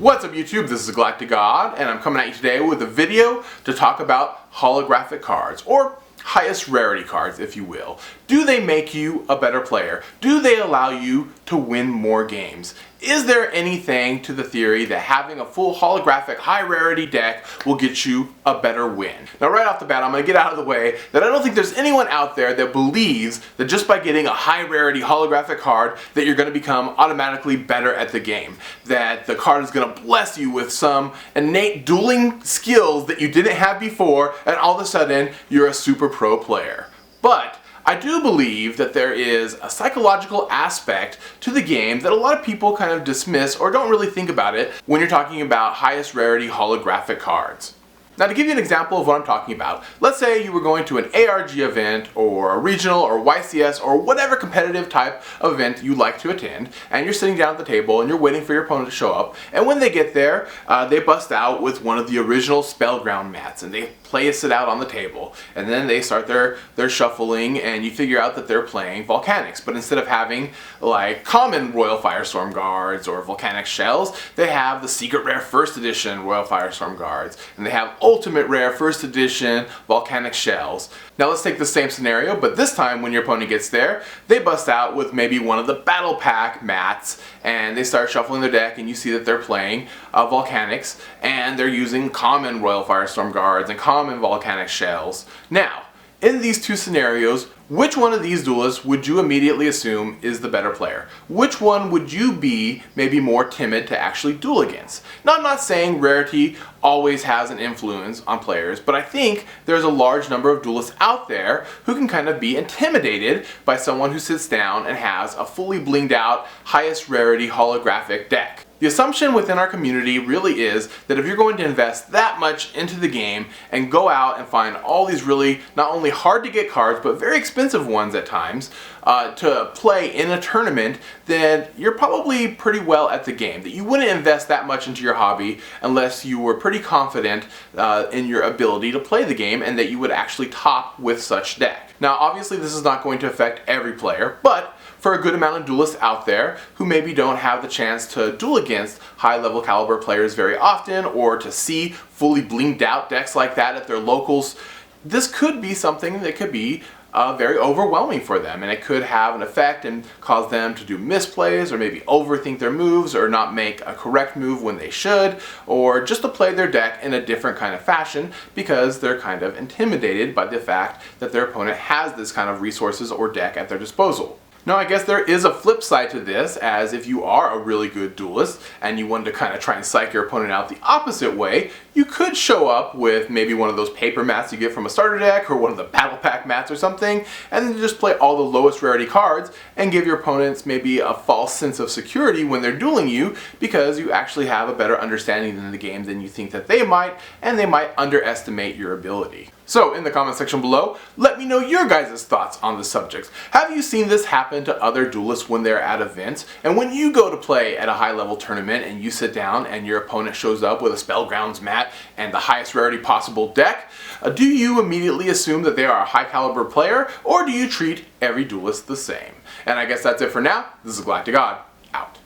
What's up YouTube, this is GalacticGod, and I'm coming at you today with a video to talk about holographic cards, or highest rarity cards, if you will. Do they make you a better player? Do they allow you to win more games? Is there anything to the theory that having a full holographic high rarity deck will get you a better win? Now right off the bat, I'm going to get out of the way that I don't think there's anyone out there that believes that just by getting a high rarity holographic card that you're going to become automatically better at the game. That the card is going to bless you with some innate dueling skills that you didn't have before, and all of a sudden you're a super pro player. But I do believe that there is a psychological aspect to the game that a lot of people kind of dismiss or don't really think about it when you're talking about highest rarity holographic cards. Now, to give you an example of what I'm talking about, let's say you were going to an ARG event or a regional or YCS or whatever competitive type of event you like to attend, and you're sitting down at the table and you're waiting for your opponent to show up, and when they get there, they bust out with one of the original Spellground mats and they place it out on the table, and then they start their shuffling, and you figure out that they're playing Volcanics, but instead of having like common Royal Firestorm guards or Volcanic shells, they have the secret rare first edition Royal Firestorm guards, and they have ultimate rare first edition Volcanic shells. Now let's take the same scenario, but this time when your opponent gets there, they bust out with maybe one of the Battle Pack mats, and they start shuffling their deck, and you see that they're playing Volcanics, and they're using common Royal Firestorm guards and common Volcanic shells. Now, in these two scenarios, which one of these duelists would you immediately assume is the better player? Which one would you be maybe more timid to actually duel against? Now, I'm not saying rarity always has an influence on players, but I think there's a large number of duelists out there who can kind of be intimidated by someone who sits down and has a fully blinged out, highest rarity holographic deck. The assumption within our community really is that if you're going to invest that much into the game and go out and find all these really not only hard to get cards but very expensive ones at times to play in a tournament, then you're probably pretty well at the game. That you wouldn't invest that much into your hobby unless you were pretty confident in your ability to play the game and that you would actually top with such deck. Now obviously this is not going to affect every player, but for a good amount of duelists out there who maybe don't have the chance to duel against high level caliber players very often, or to see fully blinged out decks like that at their locals, this could be something that could be very overwhelming for them, and it could have an effect and cause them to do misplays or maybe overthink their moves or not make a correct move when they should, or just to play their deck in a different kind of fashion because they're kind of intimidated by the fact that their opponent has this kind of resources or deck at their disposal. Now I guess there is a flip side to this, as if you are a really good duelist and you wanted to kind of try and psych your opponent out the opposite way, you could show up with maybe one of those paper mats you get from a starter deck or one of the Battle Pack mats or something, and then just play all the lowest rarity cards and give your opponents maybe a false sense of security when they're dueling you because you actually have a better understanding in the game than you think that they might, and they might underestimate your ability. So in the comment section below, let me know your guys' thoughts on the subject. Have you seen this happen to other duelists when they're at events? And when you go to play at a high level tournament and you sit down and your opponent shows up with a Spellgrounds mat and the highest rarity possible deck, do you immediately assume that they are a high caliber player, or do you treat every duelist the same? And I guess that's it for now. This is GalacticGod, out.